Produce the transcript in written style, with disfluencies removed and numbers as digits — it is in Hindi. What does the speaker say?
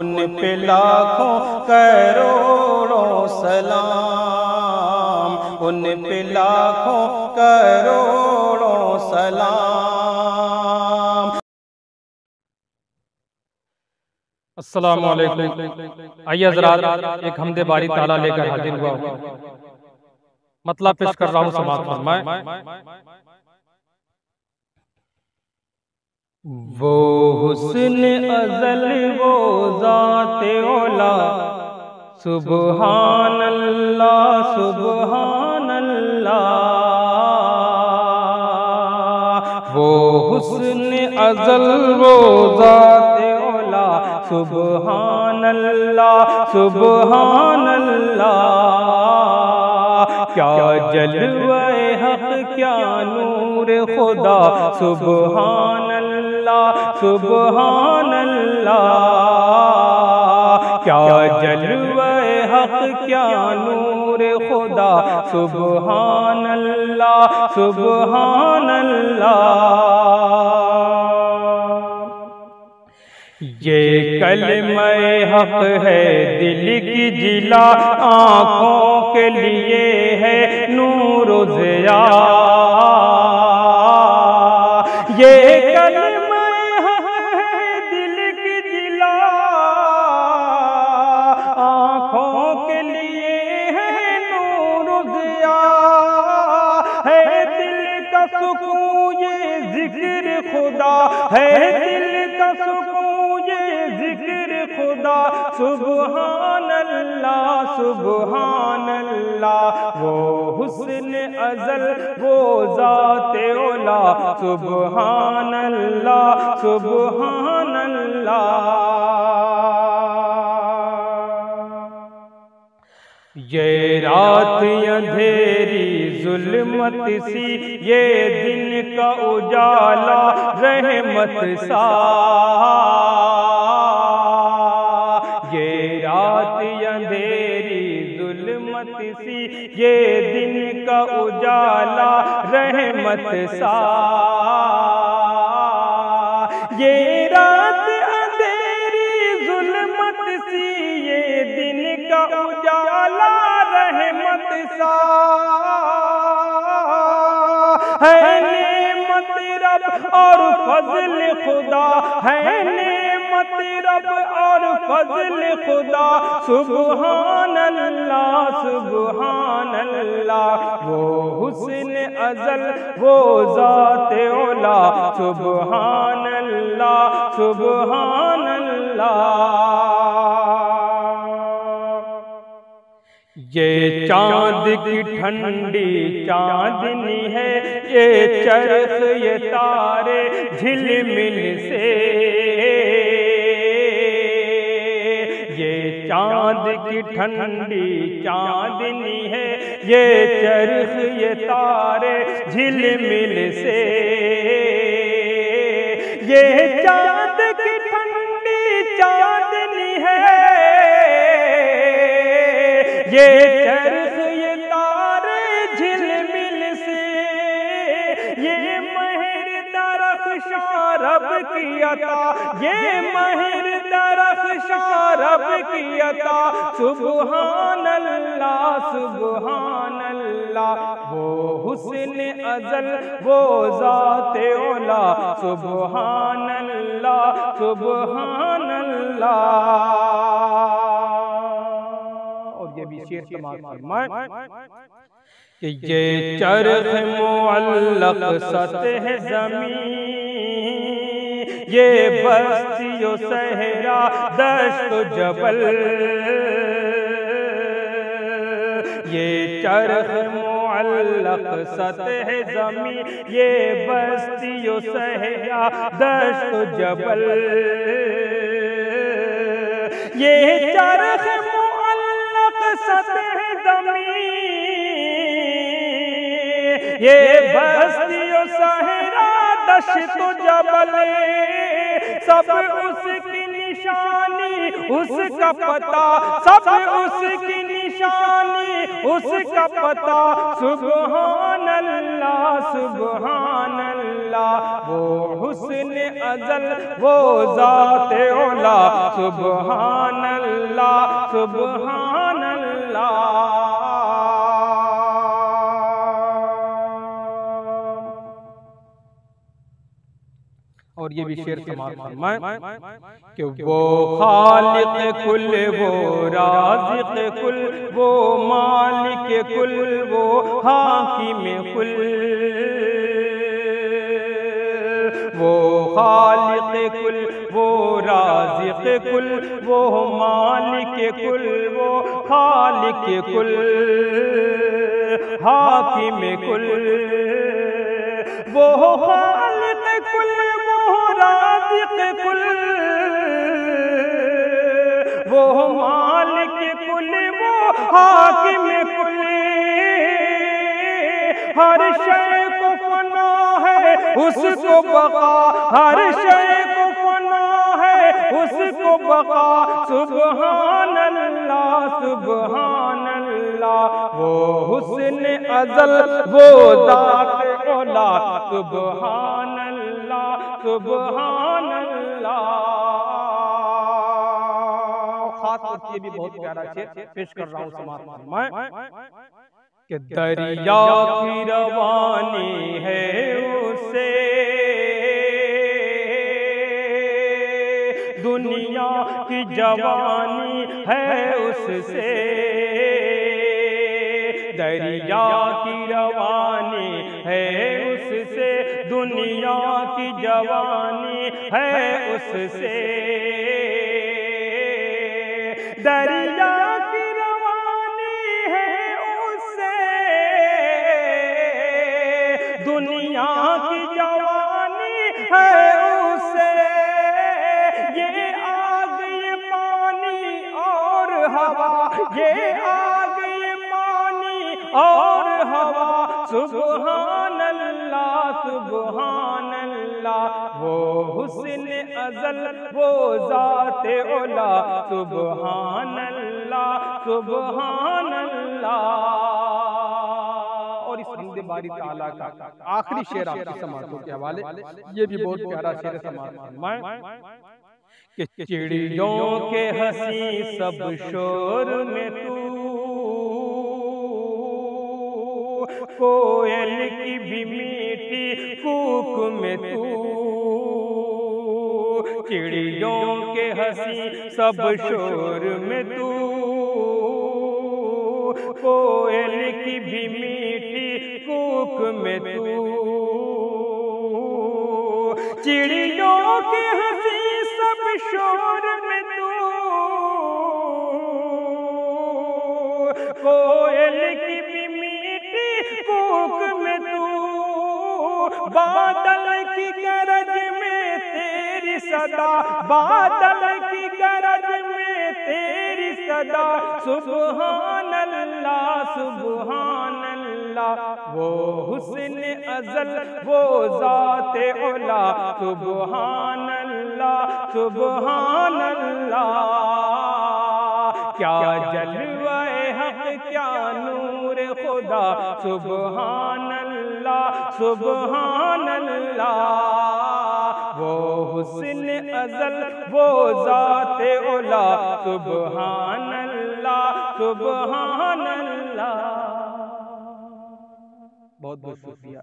उन पे लाखों करोड़ों सलाम, उन पे लाखों करोड़ों सलाम। अस्सलामु अलैकुम। आइए हज़रात, एक हमदे बारी ताला लेकर हाजिर हुआ हूँ। मतलब पेश कर रहा हूँ, समाअत फरमाएं। वो हुस्न अज़ल वो ज़ाते औला, सुबहान अल्लाह सुबहान अल्लाह। वो हुस्न अज़ल वो ज़ाते औला, सुबहान अल्लाह सुबहान अल्लाह। क्या जलवे हक़ क्या नूर खुदा, सुबहान अल्लाह सुबहान अल्लाह। क्या जलवे हक़ क्या नूर खुदा, सुबहान अल्लाह सुबहान अल्लाह। ये कलमे हक़ है दिल की जिला, आँखों के लिए है नूर ज़िया। ये कलमे हक़ है दिल की जिला, आँखों के लिए है नूर ज़िया। है दिल का सुकून ये ज़िक्र खुदा, है दिल का सुकून ये ज़िक्र खुदा, सुबहान अल्लाह सुबहान अल्लाह। वो हुस्न अज़ल वो ज़ाते औला, सुबहान अल्लाह सुबहान अल्लाह। ये रात अंधेरी जुल्मत सी, ये दिन का उजाला रहमत सा। ये रात अंधेरी जुल्मत सी, ये दिन का उजाला रहमत सा। ये रात अंधेरी जुल्मत सी, ये दिन का उजाला रहमत सा। है नेमत रब और फज़ल खुदा, है नेमत रब और फज़ल खुदा, सुबहान अल्लाह सुबहान अल्लाह। वो हुस्न अज़ल वो ज़ाते औला, सुबहान अल्लाह सुबहान अल्लाह। ये चाँद की ठंडी चाँदनी है, ये चरख ये तारे झिलमिल से। ये चाँद की ठंडी चाँदनी है, ये चरख ये तारे झिलमिल से। ये चाँद की ठंडी चाँदनी है, ये चरख ये तारे झिलमिल से। ये महर दरख़्शां रब की अता, ये महर दरख़्शां रब की अता, सुबहान अल्लाह सुबहान अल्लाह। वो हुस्न अज़ल वो ज़ाते औला, सुबहान अल्लाह सुबहान अल्लाह। ये भी शेर समाअत फरमाएं कि ये चरख़ मुअल्लक़ सतह ज़मीं, ये बस्ती ओ सहरा दश्त ओ जबल। ये चरख़ मुअल्लक़ सतह ज़मीं, ये बस्ती ओ सहरा दश्त ओ जबल। ये चरख़ सतह ज़मीं, ये बस्ती ओ सहरा दश्त ओ जबल। सब उसकी निशानी उसका पता, सब उसकी निशानी उसका पता, सुबहान अल्लाह सुबहान अल्लाह। अल्लाह, वो हुस्न अज़ल वो ज़ाते औला, सुब्हान अल्लाह सुब्हान अल्लाह। और ये भी शेर समाप्त फरमाए कि वो खालिक कुल, वो राज़िक कुल, वो मालिक कुल, वो हाकिम कुल, वो खालिक कुल, वो राज़िक कुल, वो मालिक कुल, वो खालिक कुल, हाकिम कुल, वो खालिक कुल, राज़िक कुल, वो मालिक कुल, वो हाकिम कुल, हर शय को फना है उसको बका, हर शय को फना है उसको बका, सुब्हान अल्लाह सुब्हान अल्लाह, वो हुस्न अज़ल वो ज़ात औला, सुब्हान अल्लाह सुब्हान अल्लाह। खास तौर ये भी बहुत प्यारा शेर पेश कर रहा हूँ समाप्त फरमाए कि दरिया की रवानी है उसे, दुनिया की जवानी है उससे, दरिया की रवानी है उससे, दुनिया की जवानी है उससे, दरिया की रवानी है उससे, दुनिया की जवानी है उससे, ये आग ये पानी और हवा, ये आग ये पानी और हवा, सुब्हान अल्लाह सुब्हान अल्लाह, वो हुस्न अज़ल वो ज़ाते औला, सुब्हान अल्लाह सुब्हान अल्लाह। और इस बंदे बारी ताला का आखिरी शेर आपकी समातों के हवाले, ये भी बहुत प्यारा शेर समात कि चिड़ियों के हंसी सब शोर में तू, कोयल की भी मीठी कूक में तू, चिड़ियों के हंसी सब शोर में तू, कोयल की भी मीठी कूक में तू, चिड़ियों के हंसी सब शोर में तू, कोयल की भी मीठी कूक में तू, बादल की गरज में तेरी सदा, बादल की गरज में तेरी सदा, सुब्हान अल्लाह सुब्हान अल्लाह, वो हुस्न अज़ल वो ज़ाते औला, सुब्हान अल्लाह सुब्हान अल्लाह। क्या जलवाए हक़ क्या नूर खुदा, सुब्हान अल्लाह सुब्हान अल्लाह, वो हुस्न अज़ल वो ज़ाते औला, सुब्हान अल्लाह सुब्हान अल्लाह। बहुत बहुत शुक्रिया।